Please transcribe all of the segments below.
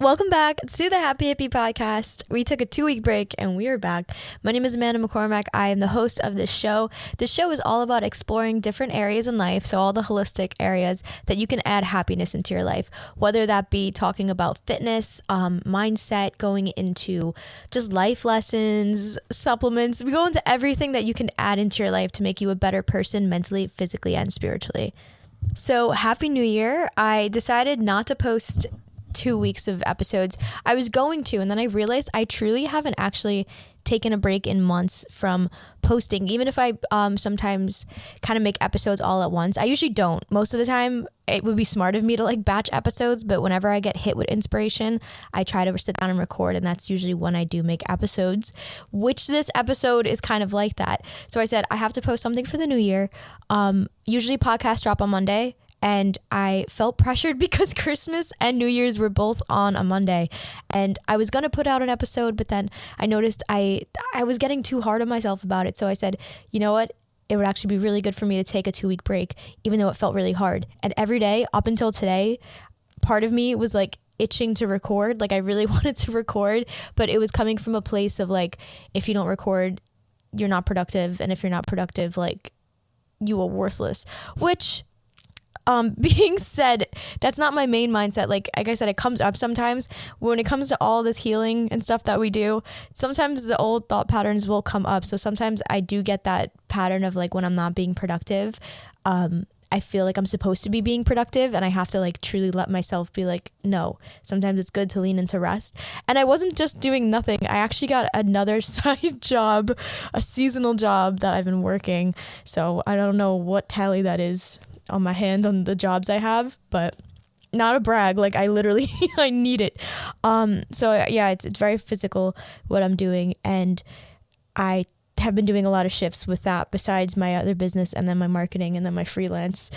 Welcome back to the Happy Hippie Podcast. We took a 2-week break and we are back. My name is Amanda McCormack. I am the host of this show. This show is all about exploring different areas in life, so all the holistic areas that you can add happiness into your life, whether that be talking about fitness, mindset, going into just life lessons, supplements. We go into everything that you can add into your life to make you a better person mentally, physically, and spiritually. So Happy New Year. I decided not to post 2 weeks of episodes. I was going to, and then I realized I truly haven't actually taken a break in months from posting, even if I sometimes kind of make episodes all at once. I usually don't. Most of the time, it would be smart of me to like batch episodes, but whenever I get hit with inspiration, I try to sit down and record, and that's usually when I do make episodes, which this episode is kind of like that. So I said, I have to post something for the new year. Usually podcasts drop on Monday, and I felt pressured because Christmas and New Year's were both on a Monday. And I was going to put out an episode, but then I noticed I was getting too hard on myself about it. So I said, you know what? It would actually be really good for me to take a 2-week break, even though it felt really hard. And every day up until today, part of me was like itching to record. Like I really wanted to record, but it was coming from a place of like, if you don't record, you're not productive. And if you're not productive, like you are worthless, which being said, that's not my main mindset. Like I said, it comes up sometimes when it comes to all this healing and stuff that we do. Sometimes the old thought patterns will come up. So sometimes I do get that pattern of like when I'm not being productive, I feel like I'm supposed to be being productive, and I have to like truly let myself be like, no, sometimes it's good to lean into rest. And I wasn't just doing nothing. I actually got another side job, a seasonal job that I've been working. So I don't know what tally that is on my hand on the jobs I have, but not a brag. Like I literally, I need it. So yeah, it's very physical what I'm doing. And I have been doing a lot of shifts with that besides my other business and then my marketing and then my freelance.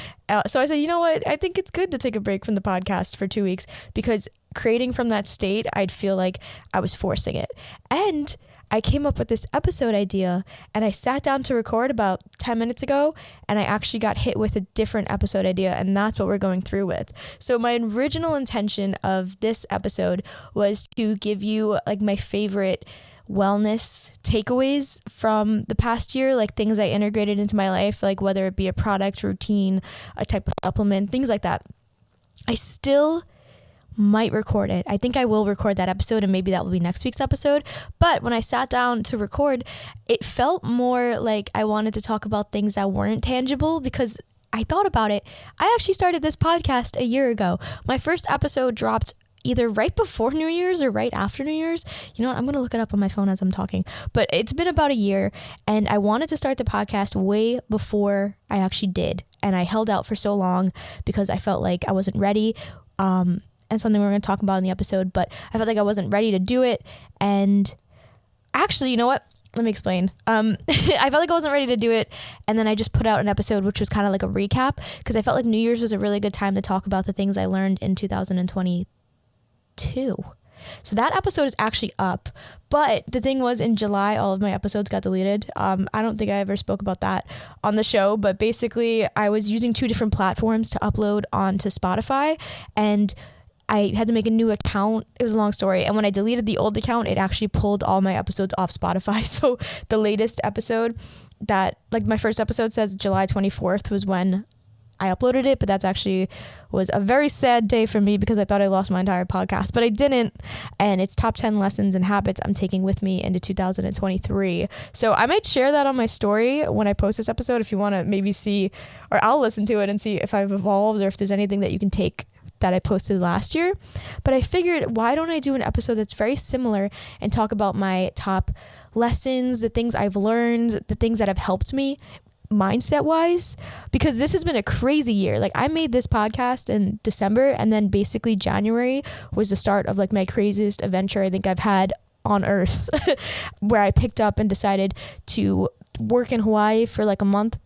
So I said, you know what? I think it's good to take a break from the podcast for 2 weeks, because creating from that state, I'd feel like I was forcing it. And I came up with this episode idea, and I sat down to record about 10 minutes ago, and I actually got hit with a different episode idea, and that's what we're going through with. So my original intention of this episode was to give you like my favorite wellness takeaways from the past year, like things I integrated into my life, like whether it be a product, routine, a type of supplement, things like that. I still might record it. I think I will record that episode, and maybe that will be next week's episode. But when I sat down to record, it felt more like I wanted to talk about things that weren't tangible, because I thought about it. I actually started this podcast a year ago. My first episode dropped either right before New Year's or right after New Year's. You know what? I'm going to look it up on my phone as I'm talking. But it's been about a year, and I wanted to start the podcast way before I actually did. And I held out for so long because I felt like I wasn't ready. And something we're going to talk about in the episode, but I felt like I wasn't ready to do it. And actually, you know what? Let me explain. I felt like I wasn't ready to do it. And then I just put out an episode, which was kind of like a recap, because I felt like New Year's was a really good time to talk about the things I learned in 2022. So that episode is actually up. But the thing was, in July, all of my episodes got deleted. I don't think I ever spoke about that on the show, but basically I was using 2 different platforms to upload onto Spotify, and I had to make a new account. It was a long story. And when I deleted the old account, it actually pulled all my episodes off Spotify. So the latest episode that, like my first episode says July 24th was when I uploaded it, but that's actually was a very sad day for me because I thought I lost my entire podcast, but I didn't. And it's top 10 lessons and habits I'm taking with me into 2023. So I might share that on my story when I post this episode if you want to maybe see, or I'll listen to it and see if I've evolved or if there's anything that you can take that I posted last year. But I figured, why don't I do an episode that's very similar and talk about my top lessons, the things I've learned, the things that have helped me mindset wise, because this has been a crazy year. Like I made this podcast in December, and then basically January was the start of like my craziest adventure I think I've had on earth, where I picked up and decided to work in Hawaii for like a month.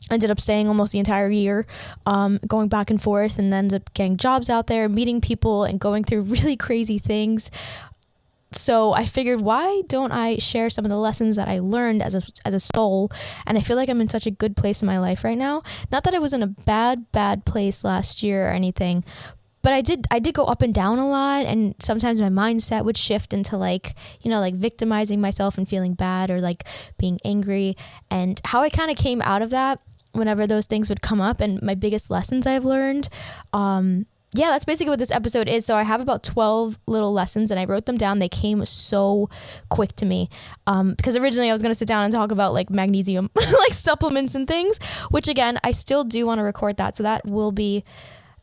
Ended up staying almost the entire year, going back and forth, and then ended up getting jobs out there, meeting people, and going through really crazy things. So I figured, why don't I share some of the lessons that I learned as a soul? And I feel like I'm in such a good place in my life right now. Not that I was in a bad place last year or anything, but I did go up and down a lot, and sometimes my mindset would shift into like, like victimizing myself and feeling bad, or like being angry. And how I kind of came out of that whenever those things would come up, and my biggest lessons I've learned. Yeah, that's basically what this episode is. So I have about 12 little lessons, and I wrote them down. They came so quick to me, because originally I was going to sit down and talk about like magnesium, like supplements and things, which again, I still do want to record that. So that will be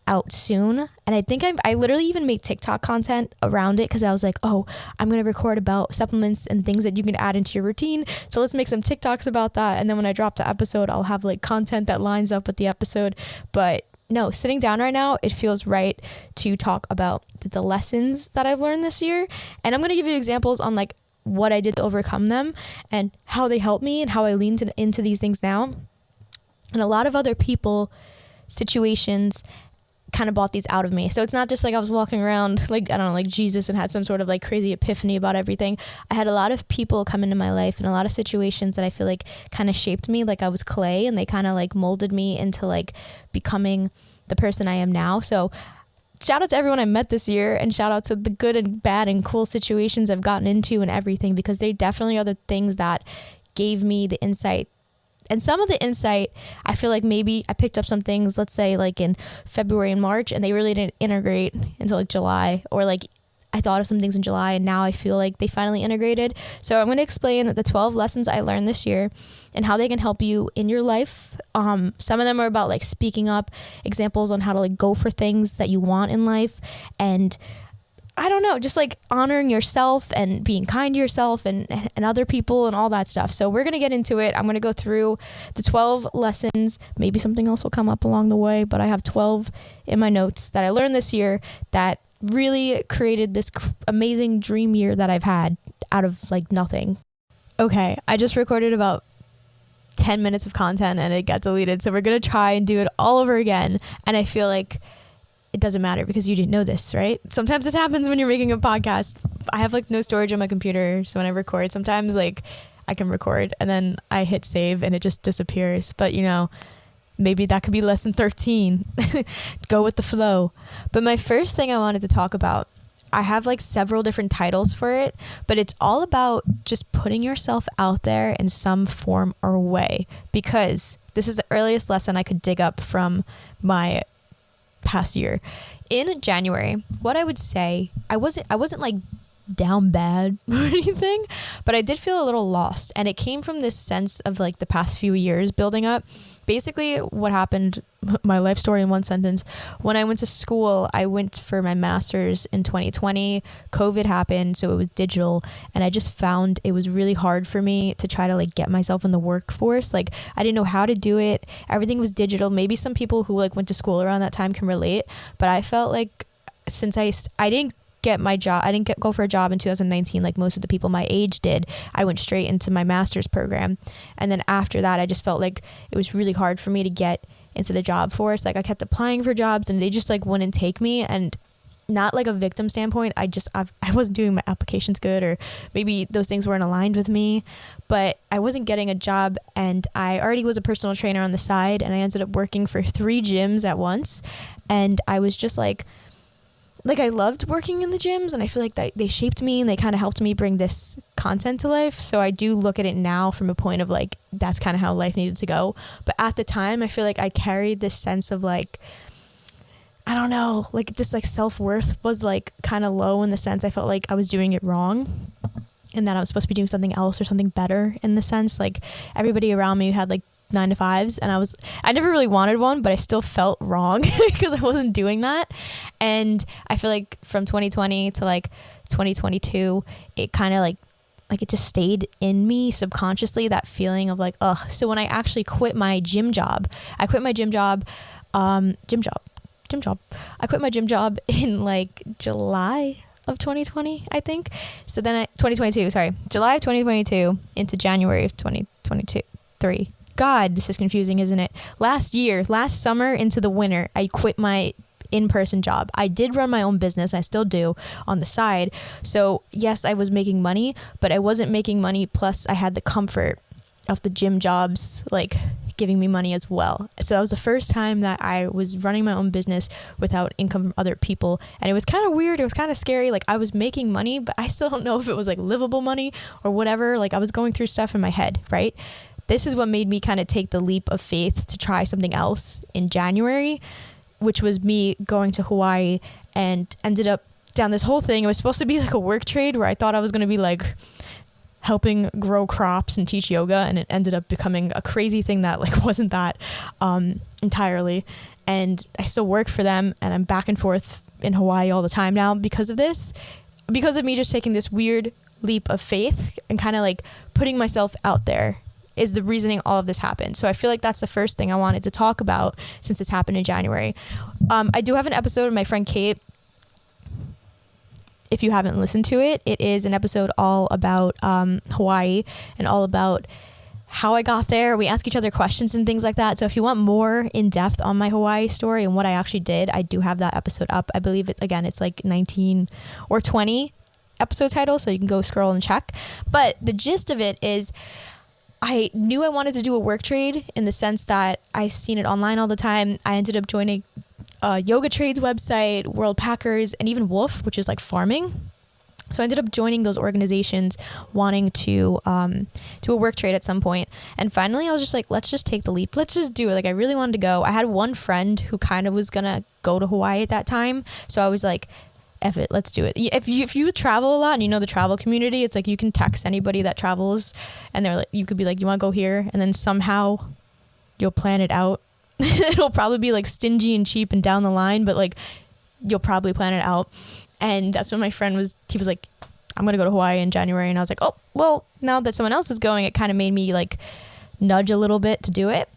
out soon. And I think I literally even made TikTok content around it, because I was like, oh, I'm going to record about supplements and things that you can add into your routine. So let's make some TikToks about that. And then when I drop the episode, I'll have like content that lines up with the episode. But no, sitting down right now, it feels right to talk about the lessons that I've learned this year. And I'm going to give you examples on like what I did to overcome them and how they helped me and how I leaned into these things now. And a lot of other people, situations kind of brought these out of me. So it's not just like I was walking around like, I don't know, like Jesus and had some sort of like crazy epiphany about everything. I had a lot of people come into my life and a lot of situations that I feel like kind of shaped me like I was clay, and they kind of like molded me into like becoming the person I am now. So shout out to everyone I met this year, and shout out to the good and bad and cool situations I've gotten into and everything, because they definitely are the things that gave me the insight. And some of the insight, I feel like maybe I picked up some things, let's say like in February and March, and they really didn't integrate until like July, or like I thought of some things in July and now I feel like they finally integrated. So I'm going to explain the 12 lessons I learned this year and how they can help you in your life. Some of them are about like speaking up, examples on how to like go for things that you want in life, and I don't know, just like honoring yourself and being kind to yourself and other people and all that stuff. So we're going to get into it. I'm going to go through the 12 lessons. Maybe something else will come up along the way, but I have 12 in my notes that I learned this year that really created this amazing dream year that I've had out of like nothing. Okay, I just recorded about 10 minutes of content and it got deleted. So we're going to try and do it all over again. And I feel like it doesn't matter because you didn't know this, right? Sometimes this happens when you're making a podcast. I have like no storage on my computer. So when I record, sometimes like I can record and then I hit save and it just disappears. But maybe that could be lesson 13. Go with the flow. But my first thing I wanted to talk about, I have like several different titles for it, but it's all about just putting yourself out there in some form or way, because this is the earliest lesson I could dig up from my past year. In January, what I would say, I wasn't like down bad or anything, but I did feel a little lost, and it came from this sense of like the past few years building up. Basically what happened, my life story in one sentence: when I went to school, I went for my master's in 2020. COVID happened, so it was digital, and I just found it was really hard for me to try to like get myself in the workforce. Like I didn't know how to do it. Everything was digital. Maybe some people who like went to school around that time can relate, but I felt like since I didn't get my job, I didn't go for a job in 2019 like most of the people my age did. I went straight into my master's program, and then after that I just felt like it was really hard for me to get into the job force. Like I kept applying for jobs and they just like wouldn't take me, and not like a victim standpoint, I wasn't doing my applications good, or maybe those things weren't aligned with me, but I wasn't getting a job, and I already was a personal trainer on the side, and I ended up working for 3 gyms at once, and I was just like I loved working in the gyms, and I feel like that they shaped me and they kind of helped me bring this content to life. So I do look at it now from a point of like, that's kind of how life needed to go. But at the time, I feel like I carried this sense of like, I don't know, like just like self-worth was like kind of low, in the sense I felt like I was doing it wrong and that I was supposed to be doing something else or something better, in the sense like everybody around me had like 9-to-5s, and I never really wanted one, but I still felt wrong because I wasn't doing that. And I feel like from 2020 to like 2022, it kind of like it just stayed in me subconsciously, that feeling of like, ugh. So when I actually quit my gym job, I quit my gym job in like July of 2020, I think. So then July of 2022 into January of 2023. God, this is confusing, isn't it? Last summer into the winter, I quit my in-person job. I did run my own business. I still do on the side. So yes, I was making money, but I wasn't making money. Plus I had the comfort of the gym jobs, like giving me money as well. So that was the first time that I was running my own business without income from other people. And it was kind of weird. It was kind of scary. Like I was making money, but I still don't know if it was like livable money or whatever. Like I was going through stuff in my head, right? This is what made me kind of take the leap of faith to try something else in January, which was me going to Hawaii, and ended up down this whole thing. It was supposed to be like a work trade where I thought I was going to be like helping grow crops and teach yoga, and it ended up becoming a crazy thing that like wasn't that entirely. And I still work for them, and I'm back and forth in Hawaii all the time now because of this, because of me just taking this weird leap of faith and kind of like putting myself out there is the reasoning all of this happened. So I feel like that's the first thing I wanted to talk about since this happened in January. I do have an episode with my friend Kate. If you haven't listened to it, it is an episode all about Hawaii and all about how I got there. We ask each other questions and things like that. So if you want more in depth on my Hawaii story and what I actually did, I do have that episode up. I believe it's like 19 or 20 episode title, so you can go scroll and check. But the gist of it is, I knew I wanted to do a work trade in the sense that I seen it online all the time. I ended up joining Yoga Trades website, World Packers, and even Wolf, which is like farming. So I ended up joining those organizations, wanting to do a work trade at some point. And finally, I was just like, let's just take the leap. Let's just do it. Like I really wanted to go. I had one friend who kind of was gonna go to Hawaii at that time. So I was like, F it, let's do it. If you travel a lot and you know the travel community, it's like you can text anybody that travels, and they're like, you could be like, you want to go here, and then somehow you'll plan it out. It'll probably be like stingy and cheap and down the line, but like you'll probably plan it out. And that's what my friend was. He was like, I'm gonna go to Hawaii in January, and I was like, oh well, now that someone else is going, it kind of made me like nudge a little bit to do it.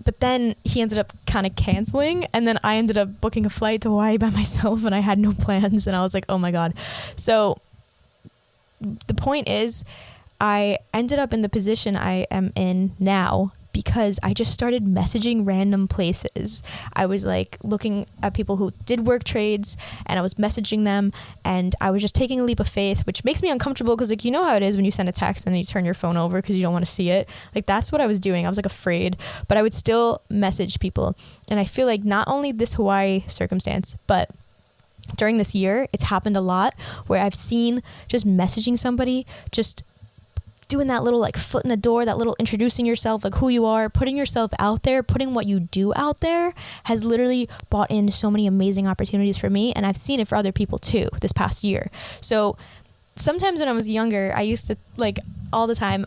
But then he ended up kind of canceling, and then I ended up booking a flight to Hawaii by myself, and I had no plans, and I was like, oh my God. So the point is, I ended up in the position I am in now because I just started messaging random places. I was like looking at people who did work trades, and I was messaging them, and I was just taking a leap of faith, which makes me uncomfortable because like, you know how it is when you send a text and then you turn your phone over because you don't want to see it. Like that's what I was doing. I was like afraid, but I would still message people. And I feel like not only this Hawaii circumstance, but during this year, it's happened a lot where I've seen just messaging somebody, just doing that little like foot in the door, that little introducing yourself, like who you are, putting yourself out there, putting what you do out there has literally brought in so many amazing opportunities for me. And I've seen it for other people too this past year. So sometimes when I was younger, I used to like all the time,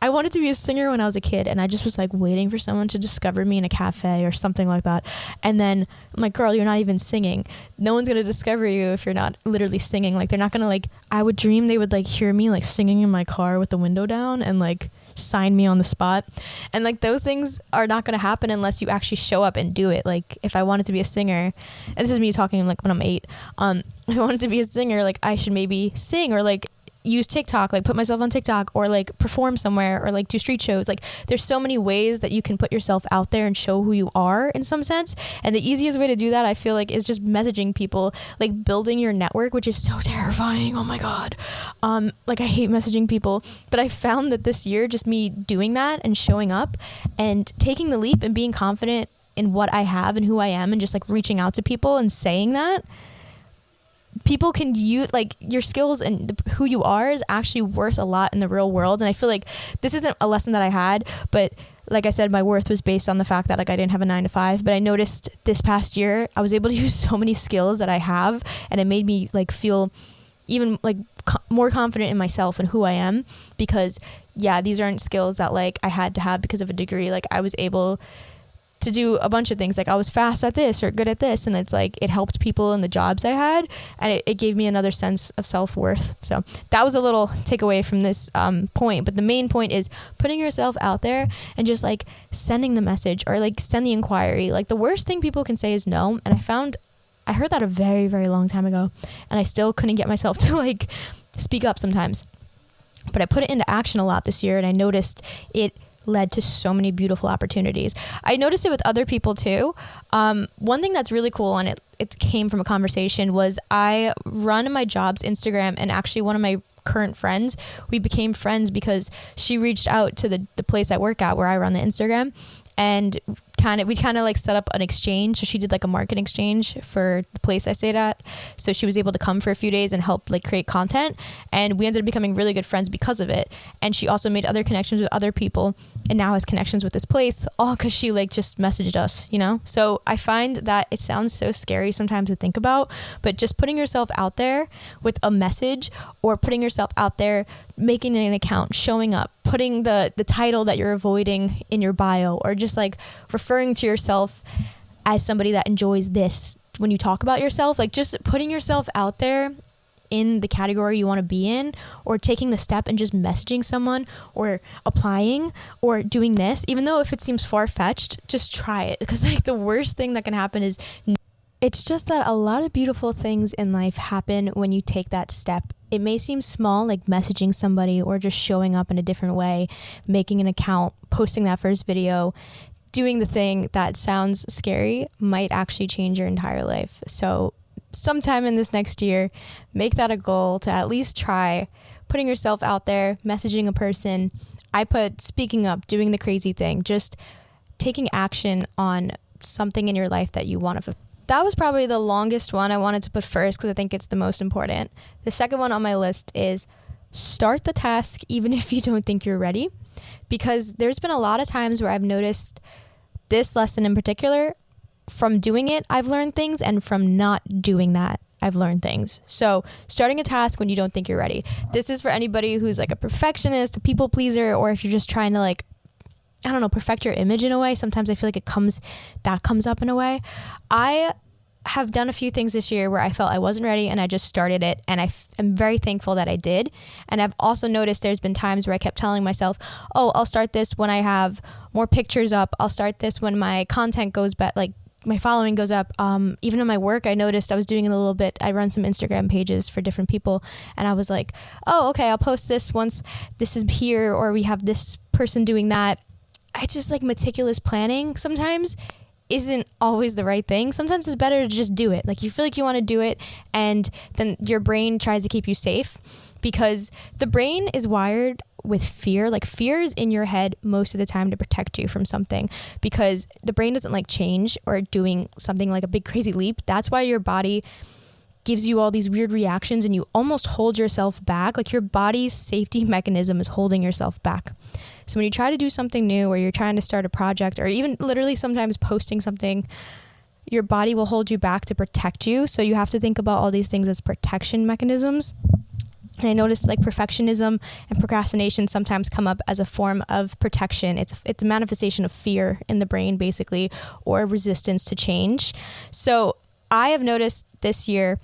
I wanted to be a singer when I was a kid, and I just was like waiting for someone to discover me in a cafe or something like that. And then I'm like, girl, you're not even singing. No one's going to discover you if you're not literally singing. Like they're not going to like, I would dream they would like hear me like singing in my car with the window down and like sign me on the spot. And like those things are not going to happen unless you actually show up and do it. Like if I wanted to be a singer, and this is me talking like when I'm 8, if I wanted to be a singer, like I should maybe sing or like use TikTok, like put myself on TikTok, or like perform somewhere, or like do street shows. Like there's so many ways that you can put yourself out there and show who you are in some sense. And the easiest way to do that, I feel like, is just messaging people, like building your network, which is so terrifying. Oh my God. Like I hate messaging people, but I found that this year, just me doing that and showing up and taking the leap and being confident in what I have and who I am, and just like reaching out to people and saying that, people can use like your skills, and who you are is actually worth a lot in the real world. And I feel like this isn't a lesson that I had, but like I said, my worth was based on the fact that like I didn't have a 9-to-5, but I noticed this past year I was able to use so many skills that I have, and it made me like feel even like more confident in myself and who I am, because yeah, these aren't skills that like I had to have because of a degree. Like I was able to do a bunch of things, like I was fast at this or good at this, and it's like it helped people in the jobs I had, and it gave me another sense of self-worth. So that was a little takeaway from this point, but the main point is putting yourself out there and just like sending the message, or like send the inquiry. Like the worst thing people can say is no, and I heard that a very, very long time ago, and I still couldn't get myself to like speak up sometimes, but I put it into action a lot this year, and I noticed it led to so many beautiful opportunities. I noticed it with other people too. One thing that's really cool, and it came from a conversation, was I run my job's Instagram, and actually one of my current friends. We became friends because she reached out to the place I work at where I run the Instagram, and we kind of like set up an exchange. So she did like a market exchange for the place I stayed at. So she was able to come for a few days and help like create content. And we ended up becoming really good friends because of it. And she also made other connections with other people and now has connections with this place, all because she like just messaged us, you know? So I find that it sounds so scary sometimes to think about, but just putting yourself out there with a message, or putting yourself out there, making an account, showing up, putting the title that you're avoiding in your bio, or just like referring to yourself as somebody that enjoys this when you talk about yourself, like just putting yourself out there in the category you want to be in, or taking the step and just messaging someone, or applying, or doing this, even though if it seems far-fetched, just try it, because like the worst thing that can happen is it's just that a lot of beautiful things in life happen when you take that step. It may seem small, like messaging somebody or just showing up in a different way, making an account, posting that first video, doing the thing that sounds scary might actually change your entire life. So sometime in this next year, make that a goal to at least try putting yourself out there, messaging a person. I put speaking up, doing the crazy thing, just taking action on something in your life that you want to fulfill. That was probably the longest one I wanted to put first because I think it's the most important. The second one on my list is start the task even if you don't think you're ready, because there's been a lot of times where I've noticed this lesson in particular, from doing it, I've learned things, and from not doing that, I've learned things. So starting a task when you don't think you're ready. This is for anybody who's like a perfectionist, a people pleaser, or if you're just trying to like, I don't know, perfect your image in a way. Sometimes I feel like that comes up in a way. I have done a few things this year where I felt I wasn't ready and I just started it, and I'm very thankful that I did. And I've also noticed there's been times where I kept telling myself, oh, I'll start this when I have more pictures up. I'll start this when my content goes back, like my following goes up. Even in my work, I noticed I was doing it a little bit. I run some Instagram pages for different people, and I was like, oh, okay, I'll post this once this is here, or we have this person doing that. I just like meticulous planning sometimes isn't always the right thing. Sometimes it's better to just do it. Like you feel like you want to do it, and then your brain tries to keep you safe, because the brain is wired with fear. Like fear is in your head most of the time to protect you from something, because the brain doesn't like change or doing something like a big crazy leap. That's why your body gives you all these weird reactions and you almost hold yourself back. Like your body's safety mechanism is holding yourself back. So when you try to do something new, or you're trying to start a project, or even literally sometimes posting something, your body will hold you back to protect you. So you have to think about all these things as protection mechanisms. And I noticed like perfectionism and procrastination sometimes come up as a form of protection. It's a manifestation of fear in the brain, basically, or resistance to change. So I have noticed this year,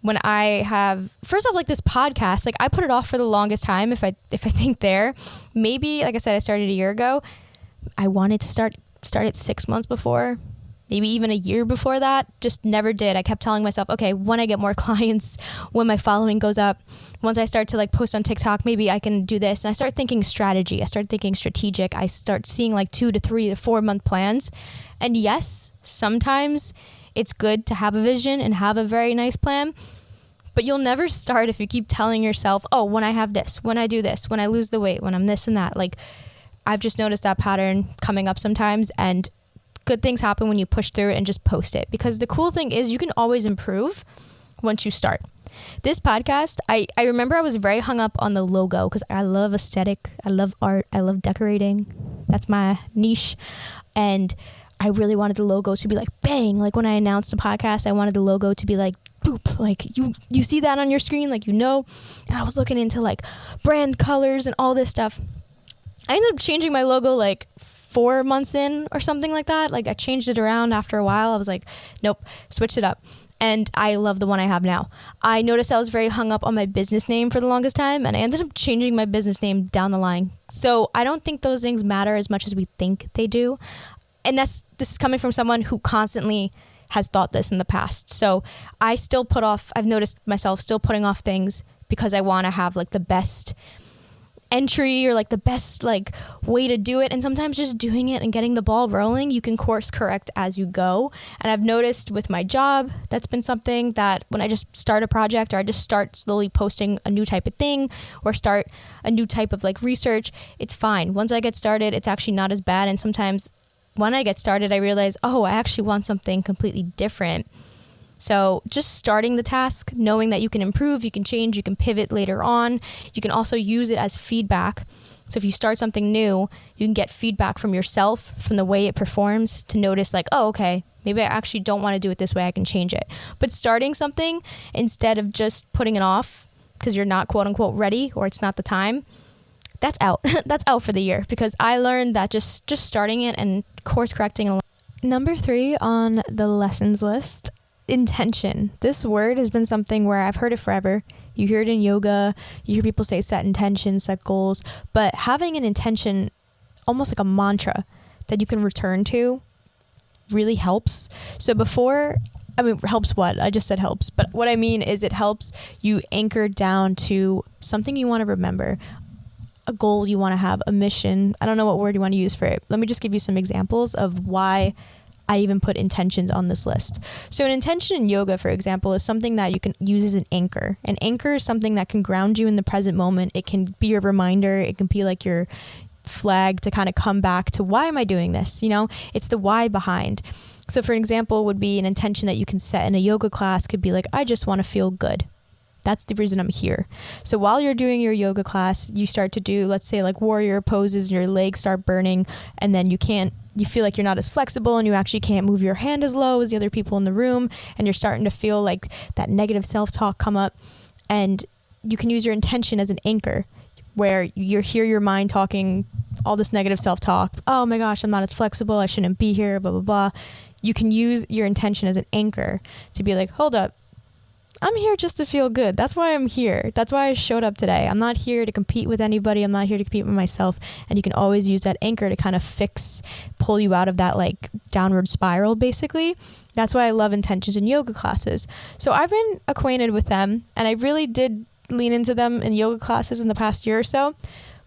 when I have, first off, like this podcast, like I put it off for the longest time. If I think there, maybe, like I said, I started a year ago. I wanted to start it 6 months before, maybe even a year before that, just never did. I kept telling myself, okay, when I get more clients, when my following goes up, once I start to like post on TikTok, maybe I can do this. And I start thinking strategy. I start thinking strategic. I start seeing like 2 to 3 to 4 month plans. And yes, sometimes it's good to have a vision and have a very nice plan, but you'll never start if you keep telling yourself, oh, when I have this, when I do this, when I lose the weight, when I'm this and that. Like I've just noticed that pattern coming up sometimes, and good things happen when you push through it and just post it, because the cool thing is you can always improve once you start. This podcast, I remember I was very hung up on the logo because I love aesthetic, I love art, I love decorating. That's my niche. And I really wanted the logo to be like bang. Like when I announced the podcast, I wanted the logo to be like boop. Like you see that on your screen, like you know. And I was looking into like brand colors and all this stuff. I ended up changing my logo like 4 months in or something like that. Like I changed it around after a while. I was like, nope, switched it up. And I love the one I have now. I noticed I was very hung up on my business name for the longest time, and I ended up changing my business name down the line. So I don't think those things matter as much as we think they do. And this is coming from someone who constantly has thought this in the past. So I still I've noticed myself still putting off things because I want to have like the best entry or like the best like way to do it. And sometimes just doing it and getting the ball rolling, you can course correct as you go. And I've noticed with my job, that's been something that when I just start a project or I just start slowly posting a new type of thing or start a new type of like research, it's fine. Once I get started, it's actually not as bad. And sometimes when I get started, I realize, oh, I actually want something completely different. So just starting the task, knowing that you can improve, you can change, you can pivot later on. You can also use it as feedback. So if you start something new, you can get feedback from yourself, from the way it performs, to notice like, oh, okay, maybe I actually don't want to do it this way. I can change it. But starting something instead of just putting it off because you're not quote unquote ready or it's not the time, that's out. That's out for the year, because I learned that just starting it and course correcting. Number 3 on the lessons list, intention. This word has been something where I've heard it forever. You hear it in yoga, you hear people say set intentions, set goals, but having an intention, almost like a mantra that you can return to, really helps. So helps what? I just said helps, but what I mean is it helps you anchor down to something you want to remember, a goal you want to have, a mission. I don't know what word you want to use for it. Let me just give you some examples of why I even put intentions on this list. So an intention in yoga, for example, is something that you can use as an anchor. An anchor is something that can ground you in the present moment. It can be a reminder. It can be like your flag to kind of come back to, why am I doing this? You know, it's the why behind. So for example, would be an intention that you can set in a yoga class could be like, I just want to feel good. That's the reason I'm here. So while you're doing your yoga class, you start to do, let's say like warrior poses, and your legs start burning, and then you feel like you're not as flexible and you actually can't move your hand as low as the other people in the room, and you're starting to feel like that negative self-talk come up, and you can use your intention as an anchor where you hear your mind talking all this negative self-talk. Oh my gosh, I'm not as flexible. I shouldn't be here, blah, blah, blah. You can use your intention as an anchor to be like, hold up. I'm here just to feel good. That's why I'm here. That's why I showed up today. I'm not here to compete with anybody. I'm not here to compete with myself. And you can always use that anchor to kind of pull you out of that like downward spiral, basically. That's why I love intentions in yoga classes. So I've been acquainted with them, and I really did lean into them in yoga classes in the past year or so.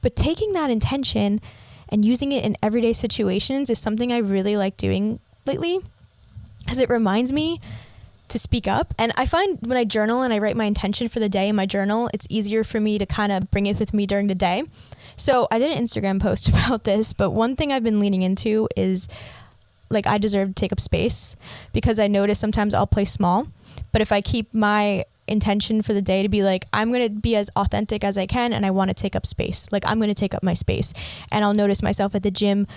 But taking that intention and using it in everyday situations is something I really like doing lately, because it reminds me to speak up. And I find when I journal and I write my intention for the day in my journal, it's easier for me to kind of bring it with me during the day. So I did an Instagram post about this, but one thing I've been leaning into is like, I deserve to take up space, because I notice sometimes I'll play small, but if I keep my intention for the day to be like, I'm going to be as authentic as I can, and I want to take up space. Like, I'm going to take up my space. And I'll notice myself at the gym,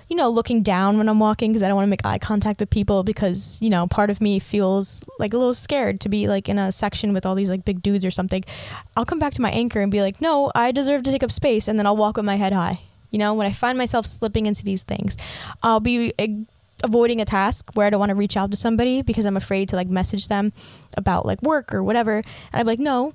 you know, looking down when I'm walking, because I don't want to make eye contact with people, because, you know, part of me feels like a little scared to be like in a section with all these like big dudes or something. I'll come back to my anchor and be like, no, I deserve to take up space. And then I'll walk with my head high. You know, when I find myself slipping into these things, I'll be avoiding a task where I don't want to reach out to somebody because I'm afraid to like message them about like work or whatever. And I'd be like, no,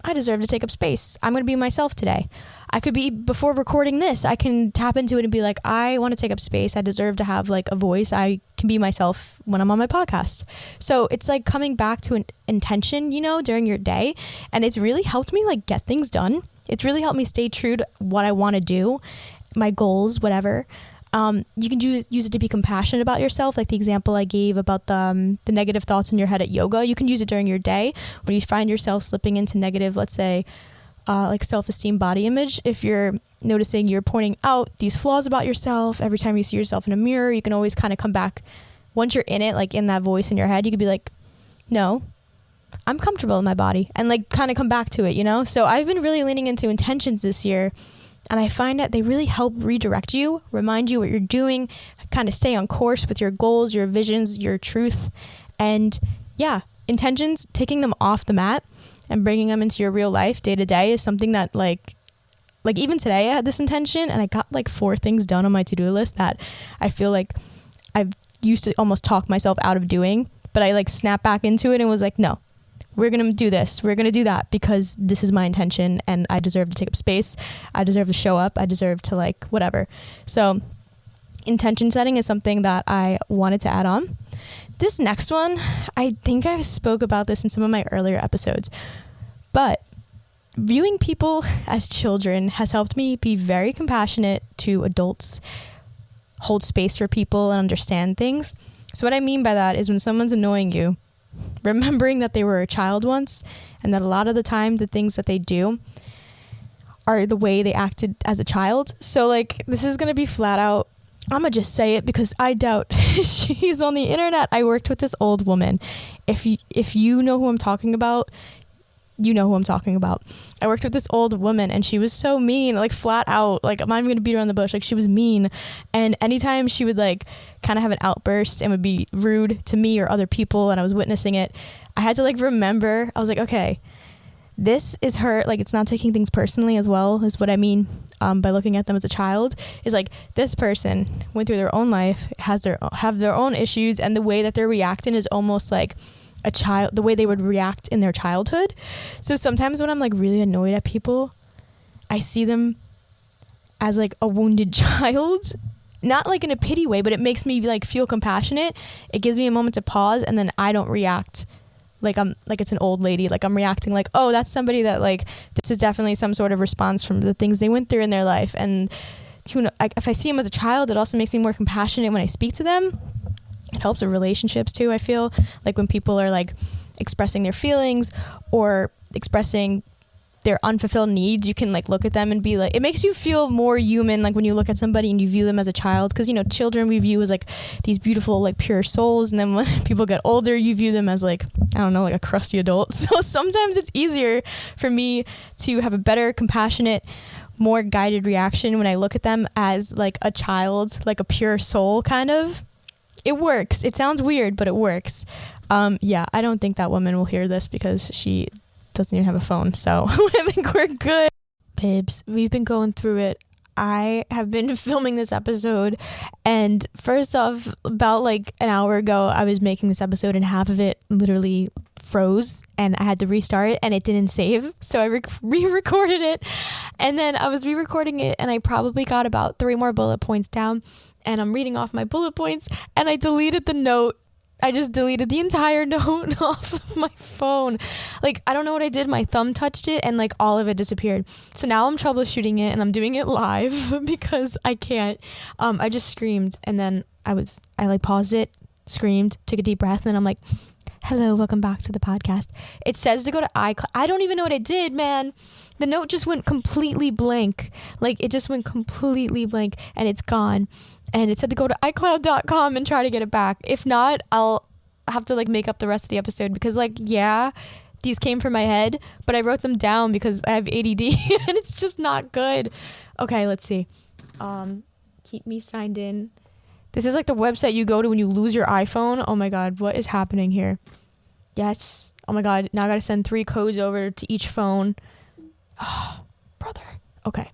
I deserve to take up space. I'm going to be myself today. I could be, before recording this, I can tap into it and be like, I want to take up space. I deserve to have like a voice. I can be myself when I'm on my podcast. So it's like coming back to an intention, you know, during your day. And it's really helped me like get things done. It's really helped me stay true to what I want to do, my goals, whatever. You can use it to be compassionate about yourself, like the example I gave about the negative thoughts in your head at yoga. You can use it during your day when you find yourself slipping into negative, let's say, like self-esteem, body image. If you're noticing you're pointing out these flaws about yourself every time you see yourself in a mirror, you can always kind of come back. Once you're in it, like in that voice in your head, you could be like, no, I'm comfortable in my body, and like kind of come back to it, you know? So I've been really leaning into intentions this year. And I find that they really help redirect you, remind you what you're doing, kind of stay on course with your goals, your visions, your truth. And yeah, intentions, taking them off the mat and bringing them into your real life day to day is something that like even today I had this intention and I got like 4 things done on my to-do list that I feel like I've used to almost talk myself out of doing, but I like snapped back into it and was like, no. We're going to do this. We're going to do that because this is my intention and I deserve to take up space. I deserve to show up. I deserve to like whatever. So intention setting is something that I wanted to add on. This next one, I think I spoke about this in some of my earlier episodes, but viewing people as children has helped me be very compassionate to adults, hold space for people, and understand things. So what I mean by that is when someone's annoying you, remembering that they were a child once, and that a lot of the time the things that they do are the way they acted as a child. So like, this is gonna be flat out, I'm gonna just say it because I doubt she's on the internet. I worked with this old woman. If you know who I'm talking about, you know who I'm talking about. I worked with this old woman and she was so mean, like flat out, like I'm not even gonna beat around the bush, like she was mean. And anytime she would like kind of have an outburst and would be rude to me or other people and I was witnessing it, I had to like remember, I was like, okay, this is her, like it's not taking things personally as well, is what I mean by looking at them as a child, is like this person went through their own life, have their own issues, and the way that they're reacting is almost like a child, the way they would react in their childhood. So sometimes when I'm like really annoyed at people, I see them as like a wounded child, not like in a pity way, but it makes me like feel compassionate. It gives me a moment to pause, and then I don't react like I'm like it's an old lady, like I'm reacting like, oh, that's somebody that like, this is definitely some sort of response from the things they went through in their life. And you know, if I see them as a child, it also makes me more compassionate when I speak to them. It helps with relationships too, I feel like when people are like expressing their feelings or expressing their unfulfilled needs, you can like look at them and be like, it makes you feel more human, like when you look at somebody and you view them as a child, because you know, children we view as like these beautiful like pure souls, and then when people get older you view them as like, I don't know, like a crusty adult. So sometimes it's easier for me to have a better, compassionate, more guided reaction when I look at them as like a child, like a pure soul kind of. It works. It sounds weird, but it works. Yeah, I don't think that woman will hear this because she doesn't even have a phone, so I think we're good. Babes, we've been going through it. I have been filming this episode, and first off, about like an hour ago, I was making this episode and half of it literally froze and I had to restart it and it didn't save. So I re-recorded it, and then I was re-recording it and I probably got about 3 more bullet points down, and I'm reading off my bullet points and I deleted the note. I just deleted the entire note off of my phone. Like, I don't know what I did. My thumb touched it and like all of it disappeared. So now I'm troubleshooting it and I'm doing it live because I can't. I just screamed, and then I like paused it, screamed, took a deep breath, and then I'm like, hello, welcome back to the podcast. It says to go to iCloud. I don't even know what I did, man. The note just went completely blank. Like, it just went completely blank and it's gone. And it said to go to iCloud.com and try to get it back. If not, I'll have to like make up the rest of the episode because like, yeah, these came from my head, but I wrote them down because I have ADD and it's just not good. Okay, let's see. Keep me signed in. This is like the website you go to when you lose your iPhone. Oh my God, what is happening here? Yes. Oh my God, now I gotta send 3 codes over to each phone. Oh, brother. Okay.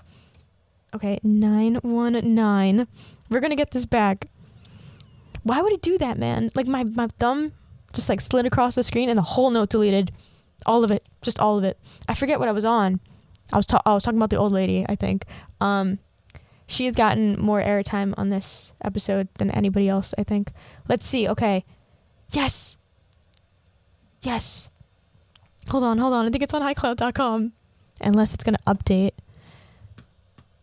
Okay, 919. We're gonna get this back. Why would it do that, man? Like my thumb just like slid across the screen and the whole note deleted. All of it. Just all of it. I forget what I was on. I was talking about the old lady, I think. She has gotten more airtime on this episode than anybody else, I think. Let's see. Okay. Yes. Yes. Hold on. I think it's on iCloud.com. Unless it's going to update.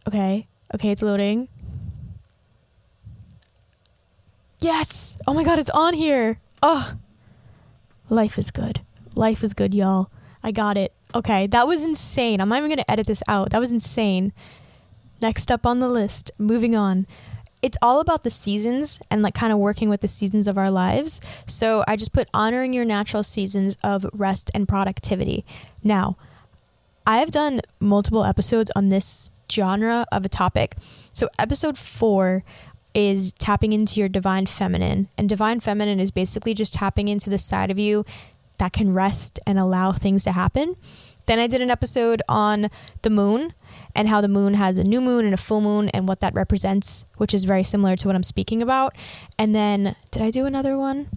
Okay. Okay, it's loading. Yes. Oh my God, it's on here. Oh. Life is good. Life is good, y'all. I got it. Okay, that was insane. I'm not even going to edit this out. That was insane. Next up on the list, moving on. It's all about the seasons and like kind of working with the seasons of our lives. So I just put honoring your natural seasons of rest and productivity. Now, I have done multiple episodes on this genre of a topic. So episode 4 is tapping into your divine feminine. And divine feminine is basically just tapping into the side of you that can rest and allow things to happen. Then I did an episode on the moon and how the moon has a new moon and a full moon and what that represents, which is very similar to what I'm speaking about. And then, did I do another one?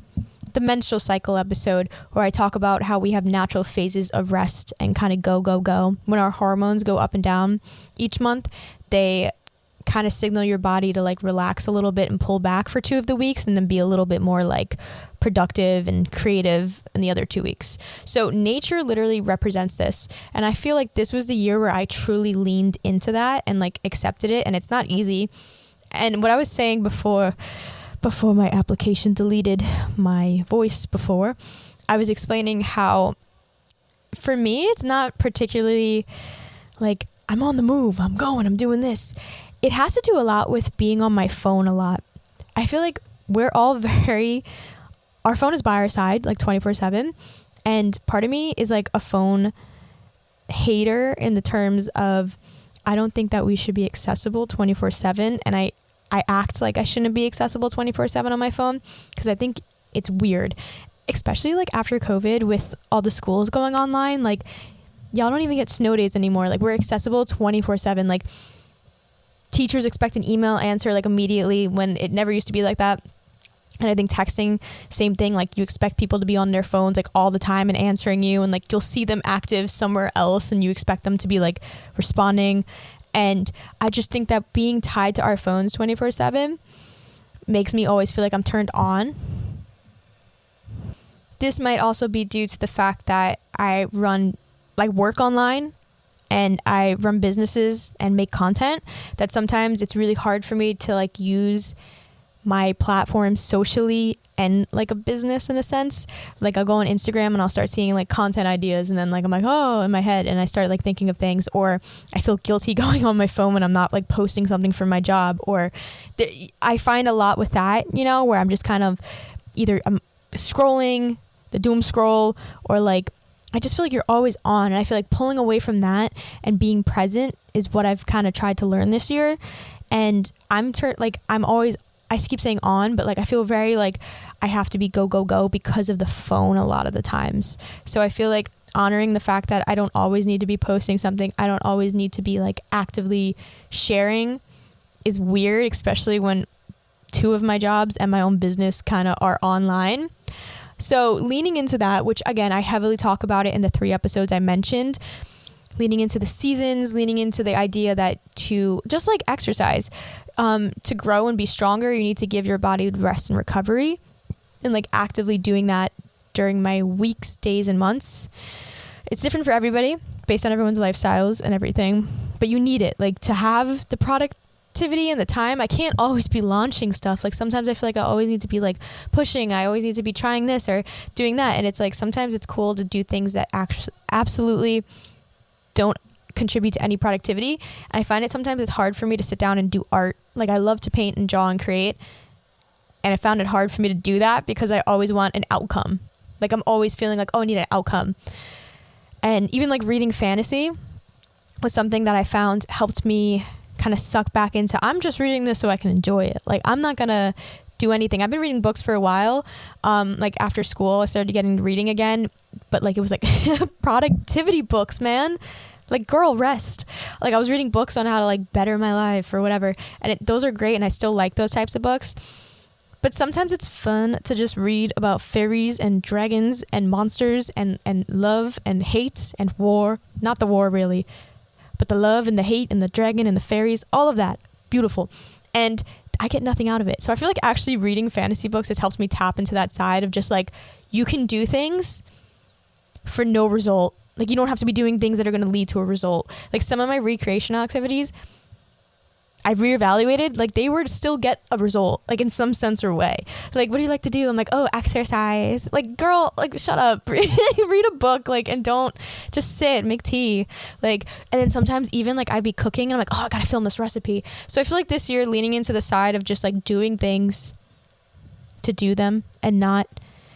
The menstrual cycle episode, where I talk about how we have natural phases of rest and kind of go. When our hormones go up and down each month, they kind of signal your body to like relax a little bit and pull back for 2 of the weeks, and then be a little bit more like productive and creative in the other 2 weeks. So nature literally represents this. And I feel like this was the year where I truly leaned into that and like accepted it. And it's not easy. And what I was saying before my application deleted my voice before, I was explaining how for me, it's not particularly like I'm on the move, I'm going, I'm doing this. It has to do a lot with being on my phone a lot. I feel like we're all our phone is by our side like 24/7. And part of me is like a phone hater in the terms of, I don't think that we should be accessible 24/7. And I act like I shouldn't be accessible 24/7 on my phone because I think it's weird, especially like after COVID with all the schools going online. Like, y'all don't even get snow days anymore. Like, we're accessible 24/7. Like, teachers expect an email answer like immediately when it never used to be like that. And I think texting, same thing. Like, you expect people to be on their phones like all the time and answering you, and like you'll see them active somewhere else and you expect them to be like responding. And I just think that being tied to our phones 24/7 makes me always feel like I'm turned on. This might also be due to the fact that I work online and I run businesses and make content, that sometimes it's really hard for me to like use my platform socially and like a business in a sense. Like, I'll go on Instagram and I'll start seeing like content ideas, and then like I'm like, oh, in my head, and I start like thinking of things, or I feel guilty going on my phone when I'm not like posting something for my job, or I find a lot with that, you know, where I'm just kind of either I'm scrolling the doom scroll, or like I just feel like you're always on, and I feel like pulling away from that and being present is what I've kind of tried to learn this year. And I keep saying on, but like I feel very like I have to be go because of the phone a lot of the times. So I feel like honoring the fact that I don't always need to be posting something, I don't always need to be like actively sharing, is weird, especially when 2 of my jobs and my own business kind of are online. So leaning into that, which again, I heavily talk about it in the 3 episodes I mentioned, leaning into the seasons, leaning into the idea that to just like exercise, to grow and be stronger, you need to give your body rest and recovery, and like actively doing that during my weeks, days, and months. It's different for everybody based on everyone's lifestyles and everything, but you need it like to have the productivity and the time. I can't always be launching stuff. Like, sometimes I feel like I always need to be like pushing, I always need to be trying this or doing that. And it's like, sometimes it's cool to do things that absolutely don't contribute to any productivity. And I find it sometimes it's hard for me to sit down and do art. Like, I love to paint and draw and create, and I found it hard for me to do that because I always want an outcome. Like, I'm always feeling like, oh, I need an outcome. And even like reading fantasy was something that I found helped me kind of suck back into, I'm just reading this so I can enjoy it. Like, I'm not gonna do anything. I've been reading books for a while. Like, after school I started getting into reading again, but like it was like productivity books, man. Like, girl, rest. Like, I was reading books on how to like better my life or whatever, and those are great, and I still like those types of books. But sometimes it's fun to just read about fairies and dragons and monsters and love and hate and war. Not the war really, but the love and the hate and the dragon and the fairies, all of that. Beautiful. And I get nothing out of it. So I feel like actually reading fantasy books has helped me tap into that side of just like, you can do things for no result. Like, you don't have to be doing things that are going to lead to a result. Like, some of my recreational activities, I've reevaluated, like, they were to still get a result, like, in some sense or way. Like, what do you like to do? I'm like, oh, exercise. Like, girl, like, shut up. Read a book, like, and don't just sit, make tea. Like, and then sometimes even, like, I'd be cooking, and I'm like, oh, I gotta film this recipe. So I feel like this year, leaning into the side of just, like, doing things to do them and not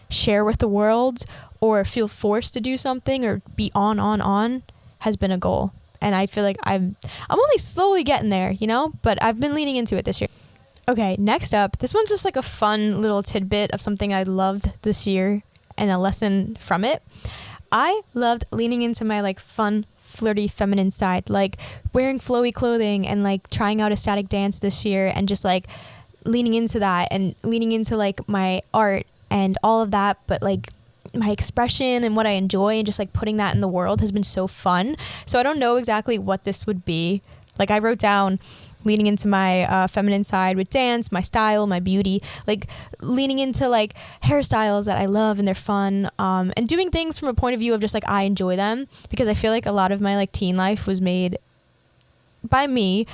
share with the world or feel forced to do something or be on has been a goal. And I feel like I'm only slowly getting there, you know, but I've been leaning into it this year. Okay, next up, this one's just like a fun little tidbit of something I loved this year and a lesson from it. I loved leaning into my like fun, flirty, feminine side, like wearing flowy clothing and like trying out a static dance this year, and just like leaning into that and leaning into like my art and all of that, but like my expression and what I enjoy, and just like putting that in the world has been so fun. So I don't know exactly what this would be. Like, I wrote down leaning into my feminine side with dance, my style, my beauty, like leaning into like hairstyles that I love and they're fun, and doing things from a point of view of just like I enjoy them, because I feel like a lot of my like teen life was made by me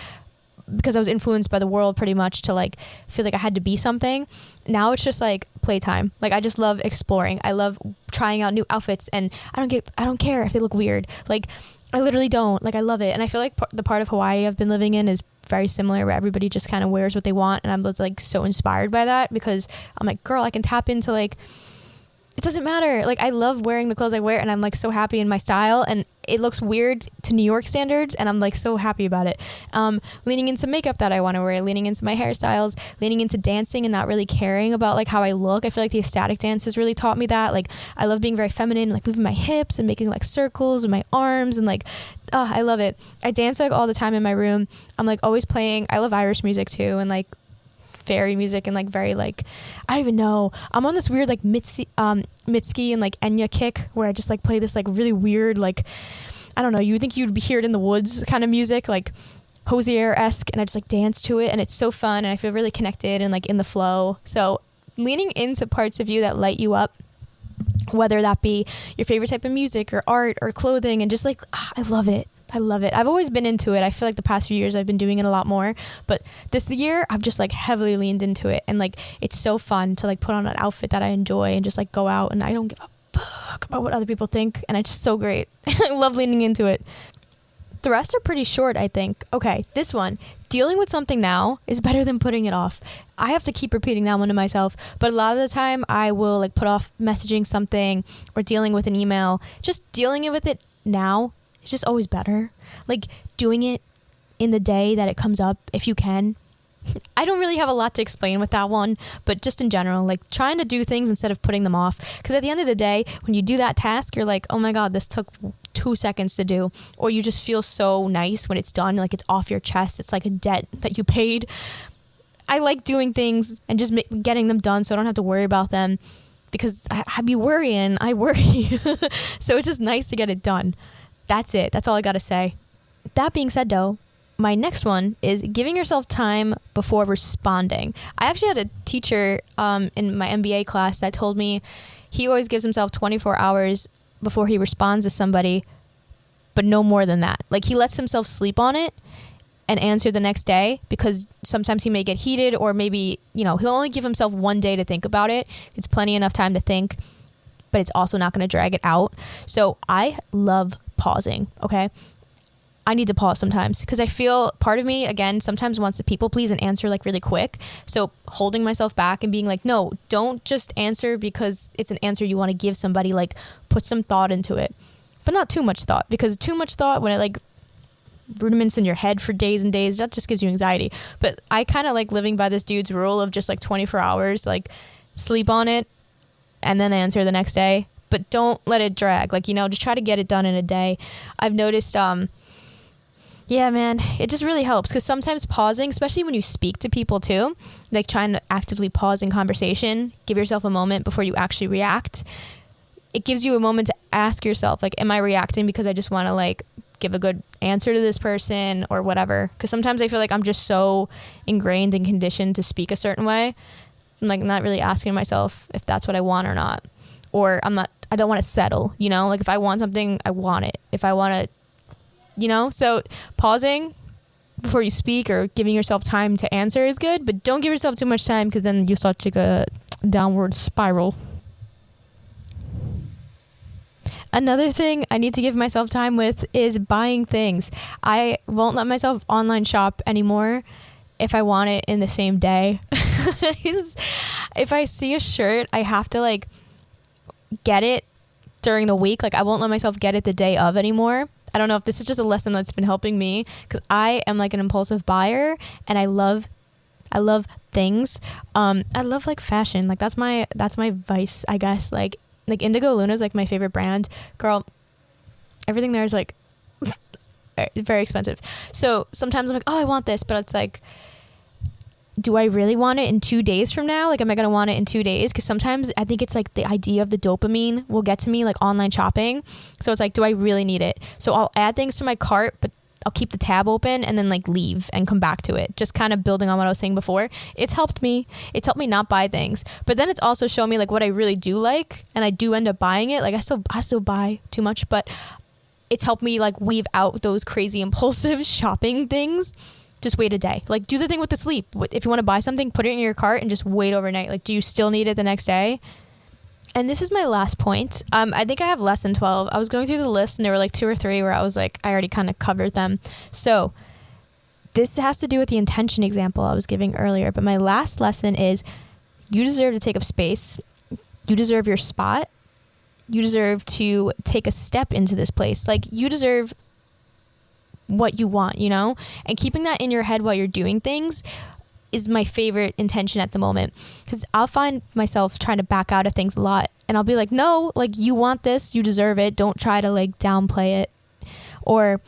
because I was influenced by the world pretty much to like feel like I had to be something. Now it's just like playtime. Like I just love exploring. I love trying out new outfits, and I don't care if they look weird. Like I literally don't. Like I love it. And I feel like the part of Hawaii I've been living in is very similar, where everybody just kind of wears what they want, and I'm just like so inspired by that, because I'm like, girl, I can tap into like, it doesn't matter. Like I love wearing the clothes I wear, and I'm like so happy in my style, and it looks weird to New York standards, and I'm like so happy about it. Leaning into makeup that I want to wear, leaning into my hairstyles, leaning into dancing and not really caring about like how I look. I feel like the ecstatic dance has really taught me that. Like I love being very feminine, like moving my hips and making like circles with my arms, and like I love it. I dance like all the time in my room. I'm like always playing. I love Irish music too, and like fairy music, and like very like, I don't even know, I'm on this weird like Mitski and like Enya kick, where I just like play this like really weird, like I don't know, you would think you'd hear it in the woods kind of music, like Hosier-esque, and I just like dance to it, and it's so fun, and I feel really connected and like in the flow. So leaning into parts of you that light you up, whether that be your favorite type of music or art or clothing, and just like I love it. I've always been into it. I feel like the past few years I've been doing it a lot more, but this year I've just like heavily leaned into it, and like it's so fun to like put on an outfit that I enjoy and just like go out, and I don't give a fuck about what other people think, and it's just so great. I love leaning into it. The rest are pretty short, I think. Okay, this one, dealing with something now is better than putting it off. I have to keep repeating that one to myself, but a lot of the time I will like put off messaging something or dealing with an email. Just dealing with it now, it's just always better. Like doing it in the day that it comes up, if you can. I don't really have a lot to explain with that one, but just in general, like trying to do things instead of putting them off. Because at the end of the day, when you do that task, you're like, oh my God, this took 2 seconds to do. Or you just feel so nice when it's done, like it's off your chest. It's like a debt that you paid. I like doing things and just getting them done so I don't have to worry about them, because I be worrying. I worry. So it's just nice to get it done. That's it. That's all I got to say. That being said, though, my next one is giving yourself time before responding. I actually had a teacher in my MBA class that told me he always gives himself 24 hours before he responds to somebody, but no more than that. Like he lets himself sleep on it and answer the next day, because sometimes he may get heated, or maybe, you know, he'll only give himself 1 day to think about it. It's plenty enough time to think, but it's also not going to drag it out. So I love pausing, okay? I need to pause sometimes, because I feel part of me, again, sometimes wants to people please and answer like really quick. So holding myself back and being like, no, don't just answer because it's an answer you want to give somebody. Like put some thought into it, but not too much thought, because too much thought, when it like rudiments in your head for days and days, that just gives you anxiety. But I kind of like living by this dude's rule of just like 24 hours, like sleep on it and then answer the next day. But don't let it drag. Like, you know, just try to get it done in a day. I've noticed, yeah, man, it just really helps, because sometimes pausing, especially when you speak to people too, like trying to actively pause in conversation, give yourself a moment before you actually react. It gives you a moment to ask yourself, like, am I reacting because I just want to like give a good answer to this person or whatever? Because sometimes I feel like I'm just so ingrained and conditioned to speak a certain way. I'm like not really asking myself if that's what I want or not. Or I don't want to settle, you know, like if I want something, I want it. If I want to, you know, so pausing before you speak or giving yourself time to answer is good, but don't give yourself too much time, because then you start to take a downward spiral. Another thing I need to give myself time with is buying things. I won't let myself online shop anymore if I want it in the same day. If I see a shirt, I have to like get it during the week. Like I won't let myself get it the day of anymore. I don't know if this is just a lesson that's been helping me, because I am like an impulsive buyer, and I love things. I love like fashion. Like that's my vice, I guess. Like Indigo Luna is like my favorite brand. Girl, everything there is like very expensive. So sometimes I'm like, oh, I want this, but it's like, do I really want it in 2 days from now? Like, am I going to want it in 2 days? Because sometimes I think it's like the idea of the dopamine will get to me, like online shopping. So it's like, do I really need it? So I'll add things to my cart, but I'll keep the tab open and then like leave and come back to it. Just kind of building on what I was saying before. It's helped me not buy things. But then it's also shown me like what I really do like, and I do end up buying it. Like I still buy too much, but it's helped me like weave out those crazy impulsive shopping things. Just wait a day. Like do the thing with the sleep. If you want to buy something, put it in your cart and just wait overnight. Like do you still need it the next day? And this is my last point. I think I have less than 12. I was going through the list and there were like 2 or 3 where I was like, I already kind of covered them. So this has to do with the intention example I was giving earlier. But my last lesson is you deserve to take up space. You deserve your spot. You deserve to take a step into this place. Like you deserve what you want, you know? And keeping that in your head while you're doing things is my favorite intention at the moment, because I'll find myself trying to back out of things a lot, and I'll be like, no, like you want this, you deserve it. Don't try to like downplay it. Or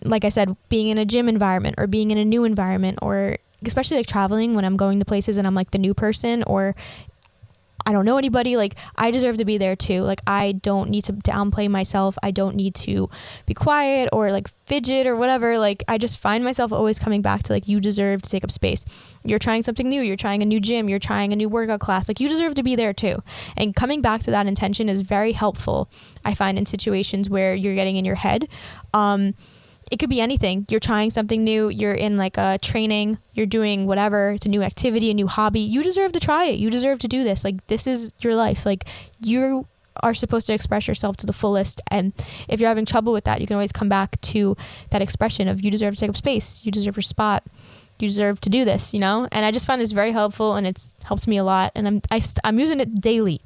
like I said, being in a gym environment or being in a new environment, or especially like traveling when I'm going to places and I'm like the new person, or I don't know anybody, like I deserve to be there too. Like I don't need to downplay myself. I don't need to be quiet or like fidget or whatever. Like I just find myself always coming back to like, you deserve to take up space. You're trying something new. You're trying a new gym. You're trying a new workout class. Like you deserve to be there too. And coming back to that intention is very helpful, I find, in situations where you're getting in your head. It could be anything. You're trying something new. You're in like a training. You're doing whatever. It's a new activity, a new hobby. You deserve to try it. You deserve to do this. Like this is your life. Like you are supposed to express yourself to the fullest. And if you're having trouble with that, you can always come back to that expression of you deserve to take up space. You deserve your spot. You deserve to do this, you know? And I just find this very helpful, and it's helps me a lot. And I'm using it daily.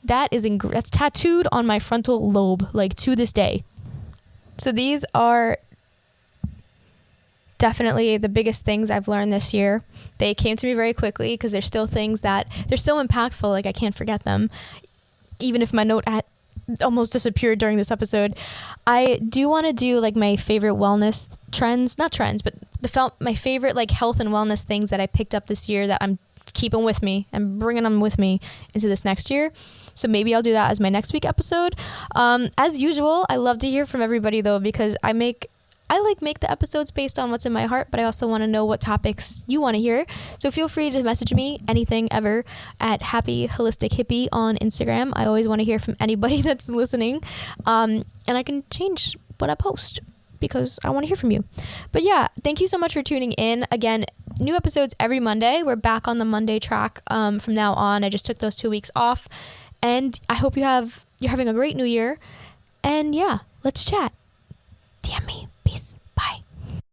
That's tattooed on my frontal lobe, like to this day. So these are definitely the biggest things I've learned this year. They came to me very quickly because they're still things that they're so impactful. Like I can't forget them, even if my note almost disappeared during this episode. I do want to do like my favorite wellness trends, not trends, but my favorite like health and wellness things that I picked up this year that I'm keeping with me and bringing them with me into this next year. So maybe I'll do that as my next week episode. As usual, I love to hear from everybody though, because I make the episodes based on what's in my heart, but I also want to know what topics you want to hear. So feel free to message me anything ever at Happy Holistic Hippie on Instagram. I always want to hear from anybody that's listening. And I can change what I post because I want to hear from you. But yeah, thank you so much for tuning in. Again, new episodes every Monday. We're back on the Monday track from now on. I just took those 2 weeks off. And I hope you're having a great new year. And yeah, let's chat.